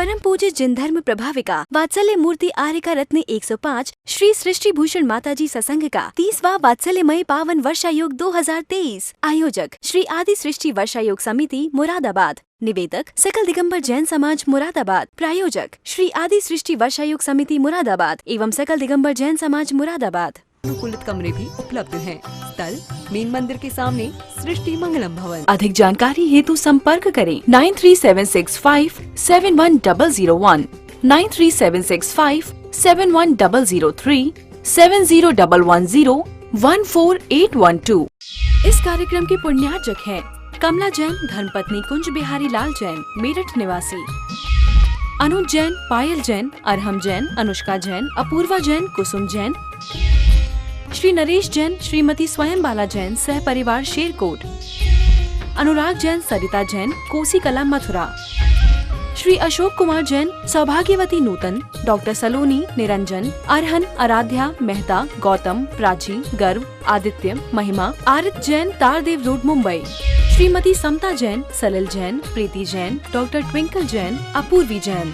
परम पूज्य जिन धर्म प्रभाविका वात्सल्य मूर्ति आर्यका रत्न 105 श्री सृष्टि भूषण माताजी सत्संग का 30वां वात्सल्यमय पावन वर्षायोग 2023। आयोजक श्री आदि सृष्टि वर्षायोग समिति मुरादाबाद। निवेदक सकल दिगंबर जैन समाज मुरादाबाद। प्रायोजक श्री आदि सृष्टि वर्षायोग समिति मुरादाबाद एवं सकल दिगंबर जैन समाज मुरादाबाद। अनुकूलित कमरे भी उपलब्ध हैं। स्थल मेन मंदिर के सामने सृष्टि मंगलम भवन। अधिक जानकारी हेतु संपर्क करें 9376571001, 9376571003, 7011014812। इस कार्यक्रम के पुण्यार्चक हैं कमला जैन धर्मपत्नी कुंज बिहारी लाल जैन मेरठ निवासी, अनुज जैन, पायल जैन, अरहम जैन, अनुष्का जैन, अपूर्वा जैन, कुसुम जैन, श्री नरेश जैन, श्रीमती स्वयं बाला जैन सह परिवार शेरकोट, अनुराग जैन, सरिता जैन, कोसी कला मथुरा, श्री अशोक कुमार जैन, सौभाग्यवती नूतन, डॉक्टर सलोनी, निरंजन, अरहन, आराध्या, मेहता, गौतम, प्राची, गर्व, आदित्य, महिमा, आरित जैन, तारदेव रोड मुंबई, श्रीमती समता जैन, सलिल जैन, प्रीति जैन, डॉक्टर ट्विंकल जैन, अपूर्वी जैन।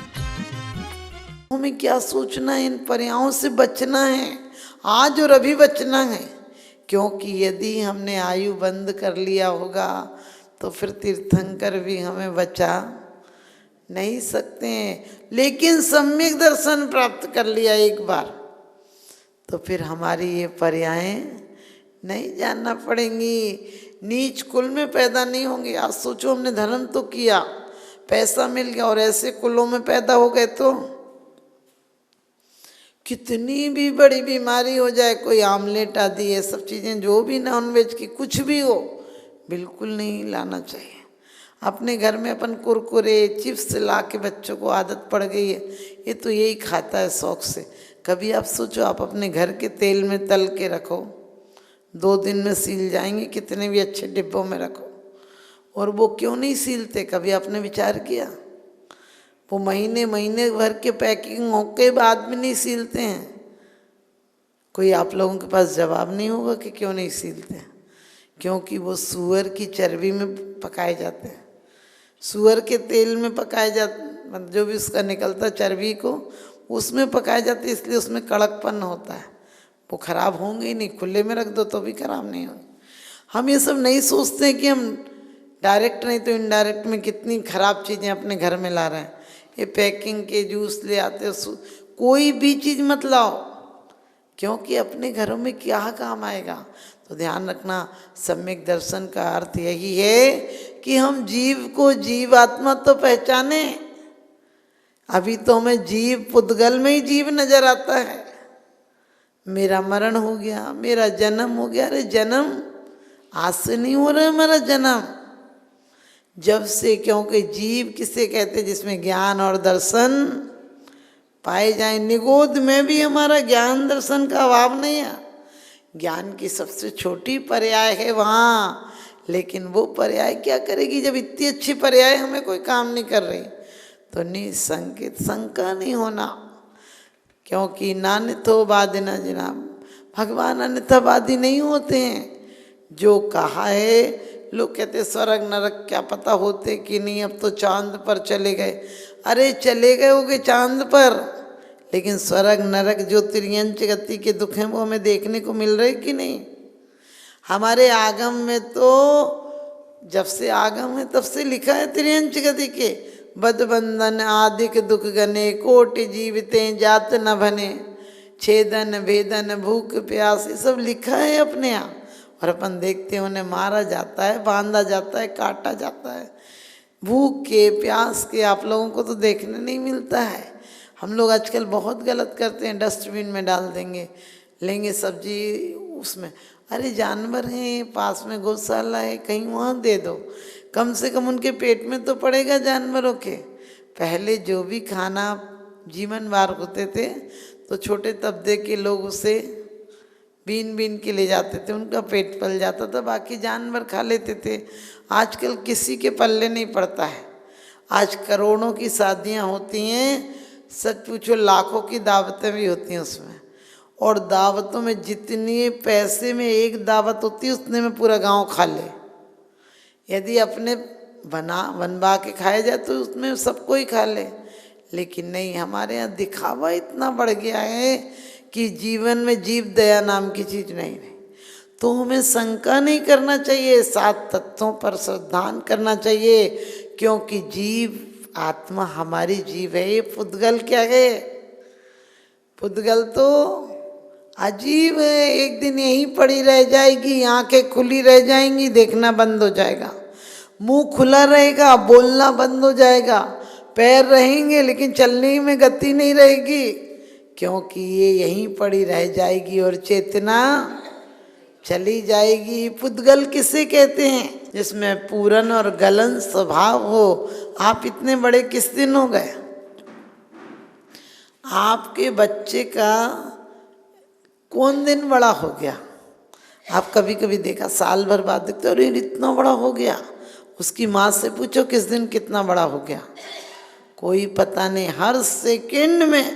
हमें क्या सोचना है, इन पर्यायों से बचना है, आज और अभी बचना है, क्योंकि यदि हमने आयु बंद कर लिया होगा तो फिर तीर्थंकर भी हमें बचा नहीं सकते हैं। लेकिन सम्यक दर्शन प्राप्त कर लिया एक बार तो फिर हमारी ये पर्यायें नहीं जानना पड़ेंगी, नीच कुल में पैदा नहीं होंगे। आज सोचो, हमने धर्म तो किया, पैसा मिल गया और ऐसे कुलों में पैदा हो गए तो कितनी भी बड़ी बीमारी हो जाए, कोई आमलेट आदि ये सब चीज़ें जो भी नॉनवेज की कुछ भी हो, बिल्कुल नहीं लाना चाहिए। अपने घर में अपन कुरकुरे चिप्स ला के बच्चों को आदत पड़ गई है, ये तो यही खाता है शौक से। कभी आप सोचो, आप अपने घर के तेल में तल के रखो, 2 दिन में सील जाएंगे, कितने भी अच्छे डिब्बों में रखो, और वो क्यों नहीं सीलते, कभी आपने विचार किया? वो महीने महीने भर के पैकिंग होके बाद भी नहीं सीलते हैं। कोई आप लोगों के पास जवाब नहीं होगा कि क्यों नहीं सीलते हैं? क्योंकि वो सूअर की चर्बी में पकाए जाते हैं, सूअर के तेल में पकाए जाते, मतलब जो भी उसका निकलता चर्बी को उसमें पकाए जाते, इसलिए उसमें कड़कपन होता है। वो खराब होंगे ही नहीं, खुले में रख दो तो भी खराब नहीं होंगे। हम ये सब नहीं सोचते हैं कि हम डायरेक्ट नहीं तो इनडायरेक्ट में कितनी खराब चीज़ें अपने घर में ला रहे हैं। ये पैकिंग के जूस ले आते, कोई भी चीज़ मत लाओ, क्योंकि अपने घरों में क्या काम आएगा। तो ध्यान रखना, सम्यक दर्शन का अर्थ यही है कि हम जीव को जीवात्मा तो पहचाने। अभी तो हमें जीव पुद्गल में ही जीव नजर आता है। मेरा मरण हो गया, मेरा जन्म हो गया। अरे जन्म आज से नहीं हो रहा है हमारा जन्म, जब से, क्योंकि जीव किसे कहते, जिसमें ज्ञान और दर्शन पाए जाए। निगोद में भी हमारा ज्ञान दर्शन का अभाव नहीं है। ज्ञान की सबसे छोटी पर्याय है वहाँ, लेकिन वो पर्याय क्या करेगी जब इतनी अच्छी पर्याय हमें कोई काम नहीं कर रही। तो निसंकित, शंका नहीं होना, क्योंकि नान्यथोवादी न जनाब, भगवान अन्यथावादी नहीं होते हैं। जो कहा है, लोग कहते स्वर्ग नरक क्या पता होते कि नहीं, अब तो चांद पर चले गए। अरे चले गए होगे चांद पर, लेकिन स्वर्ग नरक जो त्रियंच गति के दुख हैं वो हमें देखने को मिल रहे कि नहीं? हमारे आगम में तो जब से आगम है तब से लिखा है त्रियंच गति के, बदबंधन आदिक दुख गने, कोटि जीवितें जात न बने, छेदन भेदन भूख प्यास, ये सब लिखा है अपने यहाँ। और अपन देखते हैं उन्हें मारा जाता है, बांधा जाता है, काटा जाता है। भूख के प्यास के आप लोगों को तो देखने नहीं मिलता है। हम लोग आजकल बहुत गलत करते हैं, डस्टबिन में डाल देंगे, लेंगे सब्जी उसमें। अरे जानवर हैं, पास में गौशाला है, कहीं वहाँ दे दो, कम से कम उनके पेट में तो पड़ेगा जानवरों के। पहले जो भी खाना जीवन बार होते थे तो छोटे तबके के लोग उसे बीन बीन के ले जाते थे, उनका पेट पल जाता था, बाकी जानवर खा लेते थे। आजकल किसी के पल्ले नहीं पड़ता है। आज करोड़ों की शादियां होती हैं, सच पूछो लाखों की दावतें भी होती हैं उसमें, और दावतों में जितनी पैसे में एक दावत होती है उतने में पूरा गांव खा ले। यदि अपने बनवा के खाया जाए तो उसमें सबको ही खा ले, लेकिन नहीं, हमारे यहाँ दिखावा इतना बढ़ गया है कि जीवन में जीव दया नाम की चीज नहीं रही। तो हमें शंका नहीं करना चाहिए, 7 तत्वों पर श्रद्धान करना चाहिए, क्योंकि जीव आत्मा हमारी जीव है। ये पुद्गल क्या है? पुद्गल तो अजीब है, एक दिन यहीं पड़ी रह जाएगी, आंखें खुली रह जाएंगी, देखना बंद हो जाएगा, मुंह खुला रहेगा, बोलना बंद हो जाएगा, पैर रहेंगे लेकिन चलने में गति नहीं रहेगी, क्योंकि ये यहीं पड़ी रह जाएगी और चेतना चली जाएगी। पुद्गल किसे कहते हैं? जिसमें पूरन और गलन स्वभाव हो। आप इतने बड़े किस दिन हो गए? आपके बच्चे का कौन दिन बड़ा हो गया? आप कभी कभी देखा, साल भर बाद देखते हो, अरे इतना बड़ा हो गया। उसकी माँ से पूछो किस दिन कितना बड़ा हो गया, कोई पता नहीं। हर सेकंड में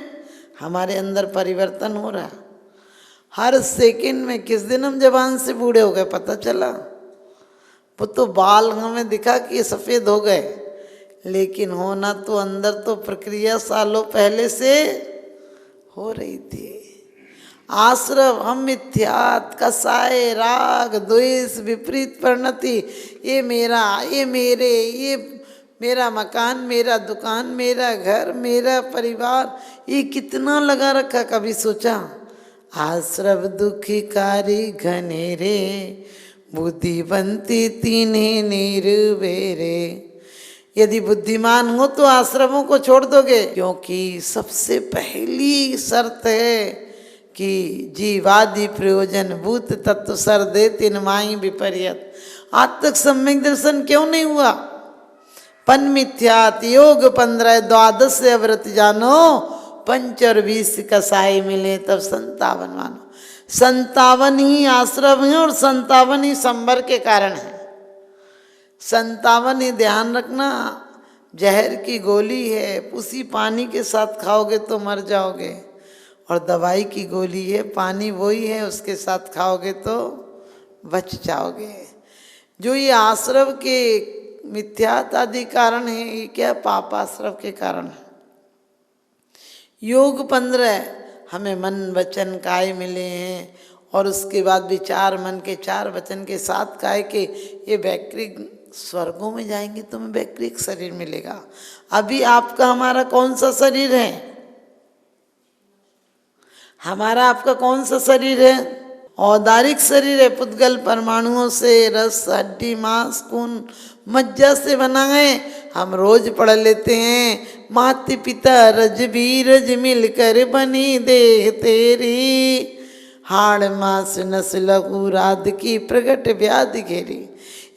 हमारे अंदर परिवर्तन हो रहा है, हर सेकंड में। किस दिन हम जवान से बूढ़े हो गए पता चला? वो तो बाल हमें दिखा कि ये सफ़ेद हो गए, लेकिन होना तो अंदर तो प्रक्रिया सालों पहले से हो रही थी। आश्रव हम मिथ्यात कसाय राग द्वेष विपरीत परिणति, ये मेरा, ये मेरे, ये मेरा मकान, मेरा दुकान, मेरा घर, मेरा परिवार, ये कितना लगा रखा। कभी सोचा? आश्रव दुखिकारी घनेरे बुद्धिवंती तीन्हे निर्वेरे। यदि बुद्धिमान हो तो आश्रमों को छोड़ दोगे, क्योंकि सबसे पहली शर्त है कि जीवादि प्रयोजन भूत तत्व सर दे तिन माई विपर्यत। आज तक सम्यक दर्शन क्यों नहीं हुआ? पन मिथ्यात योग 15 द्वादश व्रत जानो, 5 और 20 कसाई मिले तब 57 मानो। 57 ही आश्रम है और 57 ही संबर के कारण है। 57 ही ध्यान रखना, जहर की गोली है, उसी पानी के साथ खाओगे तो मर जाओगे, और दवाई की गोली है, पानी वही है, उसके साथ खाओगे तो बच जाओगे। जो ये आश्रव के मिथ्यात आदि कारण है, ये क्या पाप आश्रव के कारण है। योग 15 हमें मन वचन काय मिले हैं, और उसके बाद विचार मन के 4 वचन के 7 काय के, ये वैकृक स्वर्गों में जाएंगे तो हमें वैकृक शरीर मिलेगा। अभी आपका हमारा कौन सा शरीर है? हमारा आपका कौन सा शरीर है? औदारिक शरीर है। पुद्गल परमाणुओं से, रस हड्डी मांस खून मज्जा से बना है। हम रोज पढ़ लेते हैं, माता पिता रज बीरज मिलकर बनी देह तेरी, हाड़ मांस नस लहू राध की प्रगट व्याधि घेरी।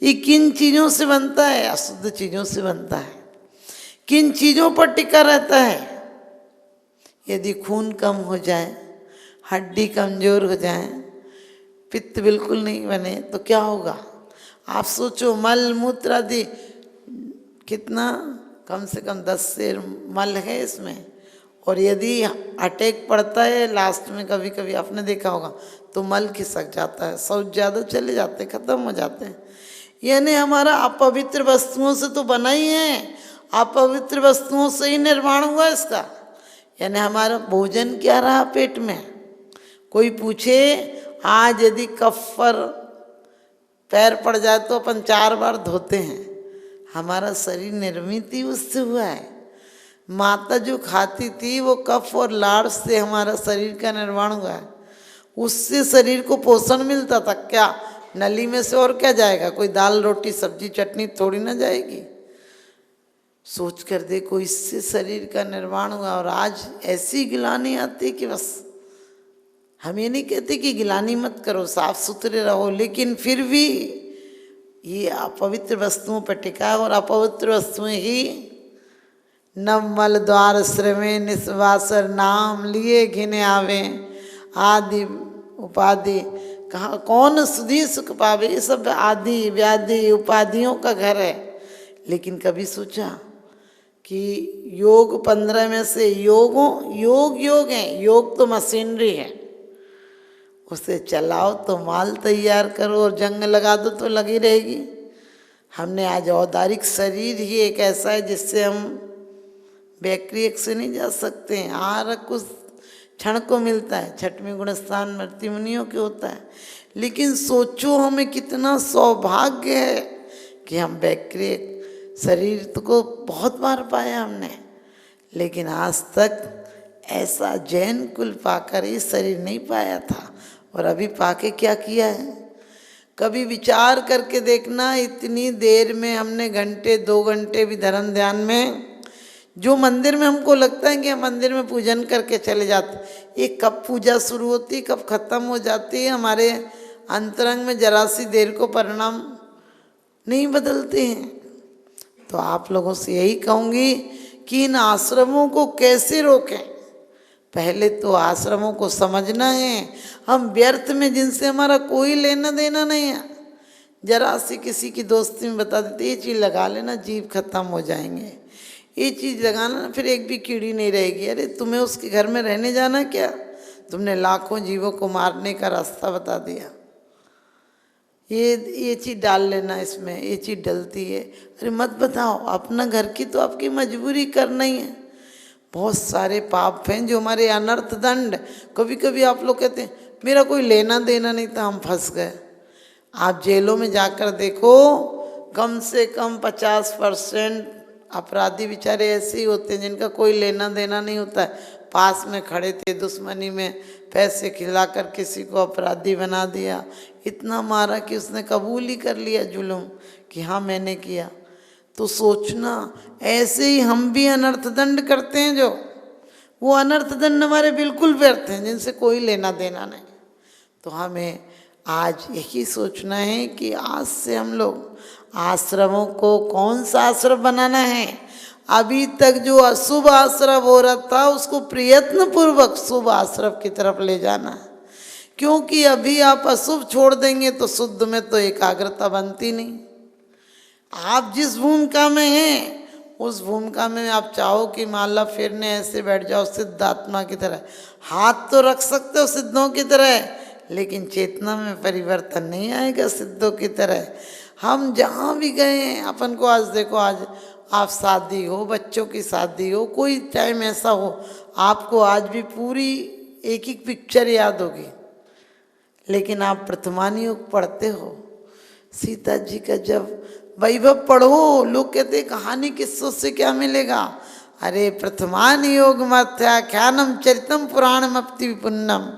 ये किन चीज़ों से बनता है? अशुद्ध चीज़ों से बनता है। किन चीज़ों पर टिका रहता है? यदि खून कम हो जाए, हड्डी कमजोर हो जाए, पित्त बिल्कुल नहीं बने तो क्या होगा? आप सोचो, मल मूत्र आदि कितना, कम से कम 10 सेर मल है इसमें, और यदि अटैक पड़ता है लास्ट में, कभी कभी आपने देखा होगा, तो मल खिसक जाता है, शौच ज़्यादा चले जाते, खत्म हो जाते हैं। यानी हमारा अपवित्र वस्तुओं से तो बना ही है, अपवित्र वस्तुओं से ही निर्माण हुआ इसका। यानी हमारा भोजन क्या रहा पेट में? कोई पूछे, आज यदि कफ पर पैर पड़ जाए तो अपन 4 बार धोते हैं। हमारा शरीर निर्मित ही उससे हुआ है। माता जो खाती थी वो कफ और लाड़ से हमारा शरीर का निर्माण हुआ है। उससे शरीर को पोषण मिलता था। क्या नली में से और क्या जाएगा? कोई दाल रोटी सब्जी चटनी थोड़ी ना जाएगी। सोच कर देखो, इससे शरीर का निर्माण हुआ। और आज ऐसी गिलानी आती कि बस, हम ये नहीं कहते कि गिलानी मत करो, साफ सुथरे रहो, लेकिन फिर भी ये अपवित्र वस्तुओं पर टिका है। और अपवित्र वस्तुएं ही नवमल द्वार श्रमे निस्वासर नाम लिए घिने आवे आदि उपाधि। कहाँ कौन सुधी सुख पावे? ये सब आदि व्याधि उपाधियों का घर है। लेकिन कभी सोचा कि योग 15 में से योग है। योग तो मशीनरी है, उसे चलाओ तो माल तैयार करो, और जंग लगा दो तो लगी रहेगी। हमने आज औदारिक शरीर ही एक ऐसा है जिससे हम बैक्रियक से नहीं जा सकते हैं। आहारक कुछ क्षण को मिलता है, छठवीं गुणस्थान मृत्यु मुनियों के होता है, लेकिन सोचो हमें कितना सौभाग्य है कि हम बैक्रियक शरीर को बहुत बार पाया हमने, लेकिन आज तक ऐसा जैन कुल पाकर ये शरीर नहीं पाया था। और अभी पाके क्या किया है, कभी विचार करके देखना, इतनी देर में हमने घंटे 2 घंटे भी धर्म ध्यान में, जो मंदिर में हमको लगता है कि हम मंदिर में पूजन करके चले जाते, ये कब पूजा शुरू होती कब खत्म हो जाती है, हमारे अंतरंग में जरा सी देर को परिणाम नहीं बदलते हैं। तो आप लोगों से यही कहूँगी कि इन आश्रमों को कैसे रोकें। पहले तो आश्रमों को समझना है, हम व्यर्थ में जिनसे हमारा कोई लेना देना नहीं है, जरा सी किसी की दोस्ती में बता देते ये चीज़ लगा लेना जीव खत्म हो जाएंगे, ये चीज़ लगाना फिर एक भी कीड़ी नहीं रहेगी। अरे तुम्हें उसके घर में रहने जाना क्या, तुमने लाखों जीवों को मारने का रास्ता बता दिया, ये चीज़ डाल लेना, इसमें ये चीज़ डलती है। अरे मत बताओ, अपना घर की तो आपकी मजबूरी करना ही है। बहुत सारे पाप हैं जो हमारे अनर्थ दंड, कभी कभी आप लोग कहते हैं मेरा कोई लेना देना नहीं था हम फंस गए। आप जेलों में जाकर देखो, कम से कम 50% अपराधी बेचारे ऐसे ही होते हैं जिनका कोई लेना देना नहीं होता है, पास में खड़े थे, दुश्मनी में पैसे खिलाकर किसी को अपराधी बना दिया, इतना मारा कि उसने कबूल ही कर लिया जुल्म कि हाँ मैंने किया। तो सोचना ऐसे ही हम भी अनर्थ दंड करते हैं, जो वो अनर्थ दंड हमारे बिल्कुल व्यर्थ हैं जिनसे कोई लेना देना नहीं। तो हमें आज यही सोचना है कि आज से हम लोग आश्रमों को कौन सा आश्रम बनाना है। अभी तक जो अशुभ आश्रम हो रहा था उसको प्रयत्न पूर्वक शुभ आश्रम की तरफ ले जाना है, क्योंकि अभी आप अशुभ छोड़ देंगे तो शुद्ध में तो एकाग्रता बनती नहीं। आप जिस भूमिका में हैं उस भूमिका में आप चाहो कि माला फेरने ऐसे बैठ जाओ सिद्धात्मा की तरह, हाथ तो रख सकते हो सिद्धों की तरह, लेकिन चेतना में परिवर्तन नहीं आएगा सिद्धों की तरह। हम जहाँ भी गए हैं, अपन को आज देखो, आज आप शादी हो, बच्चों की शादी हो, कोई टाइम ऐसा हो, आपको आज भी पूरी एक एक पिक्चर याद होगी, लेकिन आप प्रथमान योग पढ़ते हो, सीता जी का जब वैभव पढ़ो, लोग कहते कहानी किस्सों से क्या मिलेगा। अरे प्रथमान योग मध्याख्यानम चरितम पुराणम अपति विपुन्नम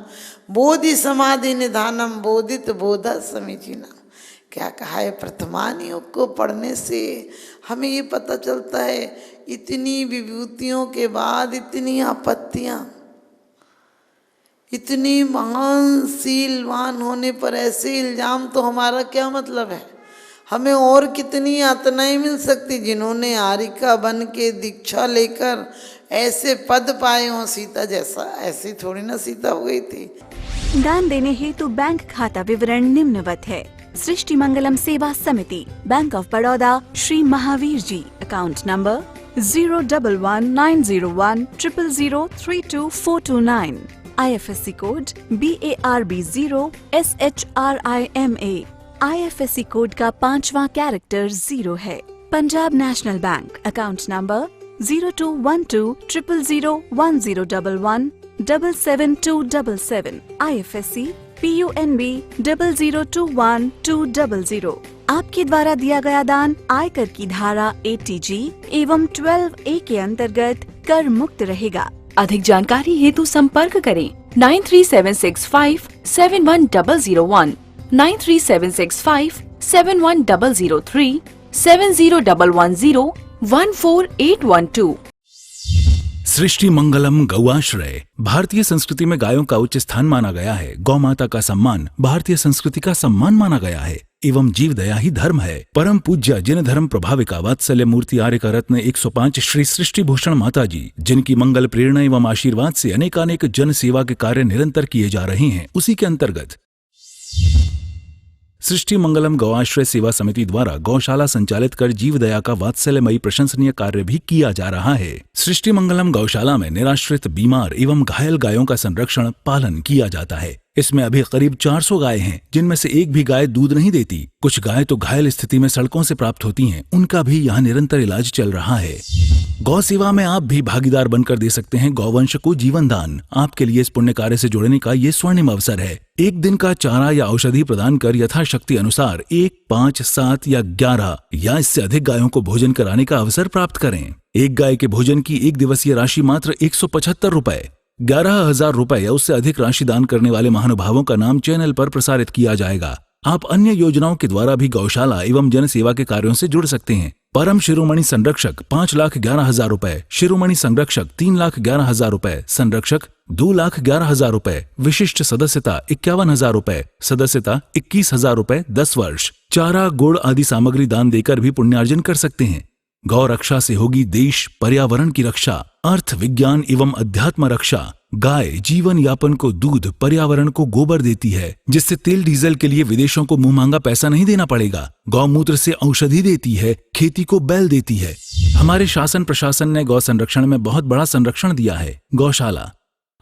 बोधि समाधि निधानम बोधित बोधा समीचीनम। क्या कहा है, प्रथमान योग को पढ़ने से हमें ये पता चलता है इतनी विभूतियों के बाद इतनी आपत्तियाँ, इतनी महान शीलवान होने पर ऐसे इल्जाम, तो हमारा क्या मतलब है। हमें और कितनी यातनाएं मिल सकती, जिन्होंने आरिका बन के दीक्षा लेकर ऐसे पद पाए हों सीता जैसा, ऐसी थोड़ी ना सीता हो गई थी। दान देने हेतु बैंक खाता विवरण निम्नवत है। सृष्टि Mangalam Seva Samiti, bank of Baroda, Shri Mahavir ji, account number 011901000322429, IFSC code BARB0 SHRIMA। IFSC code का 5वां कैरेक्टर 0 है। Punjab national bank, account number 0212000111 77277, IFSC PUNB 0021200। आपके द्वारा दिया गया दान आयकर की धारा 80G एवं 12A के अंतर्गत कर मुक्त रहेगा। अधिक जानकारी हेतु संपर्क करें 9376571001, 9376571003, 7011014812। सृष्टि मंगलम गौआश्रय। भारतीय संस्कृति में गायों का उच्च स्थान माना गया है। गौ माता का सम्मान भारतीय संस्कृति का सम्मान माना गया है एवं जीव दया ही धर्म है। परम पूज्य जिन धर्म प्रभाविका वात्सल्य मूर्ति आर्य का रत्न 105 श्री सृष्टि भूषण माता जी, जिनकी मंगल प्रेरणा एवं आशीर्वाद से अनेकानेक जन सेवा के कार्य निरंतर किए जा रहे हैं, उसी के अंतर्गत सृष्टि मंगलम गौआश्रय सेवा समिति द्वारा गौशाला संचालित कर जीव दया का वात्सल्यमयी प्रशंसनीय कार्य भी किया जा रहा है। सृष्टि मंगलम गौशाला में निराश्रित, बीमार एवं घायल गायों का संरक्षण पालन किया जाता है। इसमें अभी करीब 400 गाय हैं, जिनमें से एक भी गाय दूध नहीं देती। कुछ गाय तो घायल स्थिति में सड़कों से प्राप्त होती हैं, उनका भी यहाँ निरंतर इलाज चल रहा है। गौ सेवा में आप भी भागीदार बनकर दे सकते हैं गौवंश को जीवन दान। आपके लिए इस पुण्य कार्य से जुड़ने का ये स्वर्णिम अवसर है। एक दिन का चारा या औषधि प्रदान कर यथाशक्ति अनुसार 1, 5, 7 या 11 या इससे अधिक गायों को भोजन कराने का अवसर प्राप्त करें। एक गाय के भोजन की एक दिवसीय राशि मात्र 175 रुपए। 11,000 रुपए या उससे अधिक राशि दान करने वाले महानुभावों का नाम चैनल पर प्रसारित किया जाएगा। आप अन्य योजनाओं के द्वारा भी गौशाला एवं जन सेवा के कार्यों से जुड़ सकते हैं। परम शिरोमणि संरक्षक 5,11,000 रुपए, शिरोमणि संरक्षक 3,11,000 रुपए, संरक्षक 2,11,000 रुपए, विशिष्ट सदस्यता 51,000 रुपए, सदस्यता 21,000 रुपए 10 वर्ष। चारा, गुड़ आदि सामग्री दान देकर भी पुण्यार्जन कर सकते हैं। गौ रक्षा से होगी देश पर्यावरण की रक्षा, अर्थ विज्ञान एवं अध्यात्म रक्षा। गाय जीवन यापन को दूध, पर्यावरण को गोबर देती है, जिससे तेल डीजल के लिए विदेशों को मुंह मांगा पैसा नहीं देना पड़ेगा। गौमूत्र से औषधि देती है, खेती को बैल देती है। हमारे शासन प्रशासन ने गौ संरक्षण में बहुत बड़ा संरक्षण दिया है। गौशाला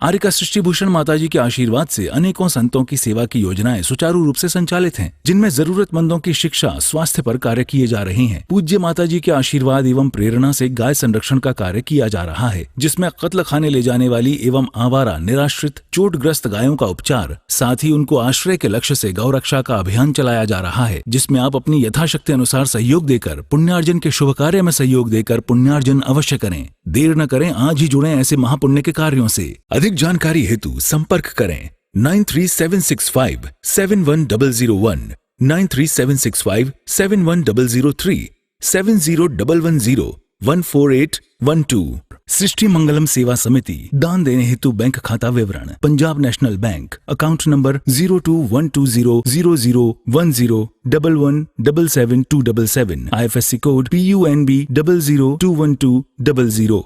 आर्यका सृष्टि भूषण माताजी के आशीर्वाद से अनेकों संतों की सेवा की योजनाएं सुचारू रूप से संचालित हैं, जिनमें जरूरतमंदों की शिक्षा, स्वास्थ्य पर कार्य किए जा रहे हैं। पूज्य माताजी के आशीर्वाद एवं प्रेरणा से गाय संरक्षण का कार्य किया जा रहा है, जिसमें कत्ल खाने ले जाने वाली एवं आवारा, निराश्रित, चोटग्रस्त गायों का उपचार, साथ ही उनको आश्रय के लक्ष्य से गौ रक्षा का अभियान चलाया जा रहा है, जिसमें आप अपनी यथाशक्ति अनुसार सहयोग देकर पुण्यार्जन के शुभ कार्य में सहयोग देकर पुण्यार्जन अवश्य करें। देर न करें, आज ही जुड़ें ऐसे महापुण्य के कार्यों से। अधिक जानकारी हेतु संपर्क करें 93,765,71001, 93,765,71003, 7011014812। सृष्टि मंगलम सेवा समिति। दान देने हेतु बैंक खाता विवरण: Punjab national bank, account number 02120000117777, IFSC code PUNB 0021200।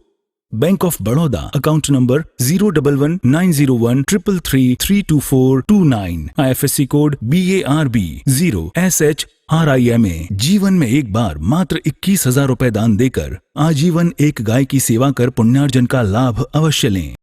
Bank of Baroda, account number 0119013332429, IFSC code BARB 0SHRIMA। जीवन में एक बार मात्र 21,000 रुपए दान देकर आजीवन एक गाय की सेवा कर पुण्यार्जन का लाभ अवश्य लें।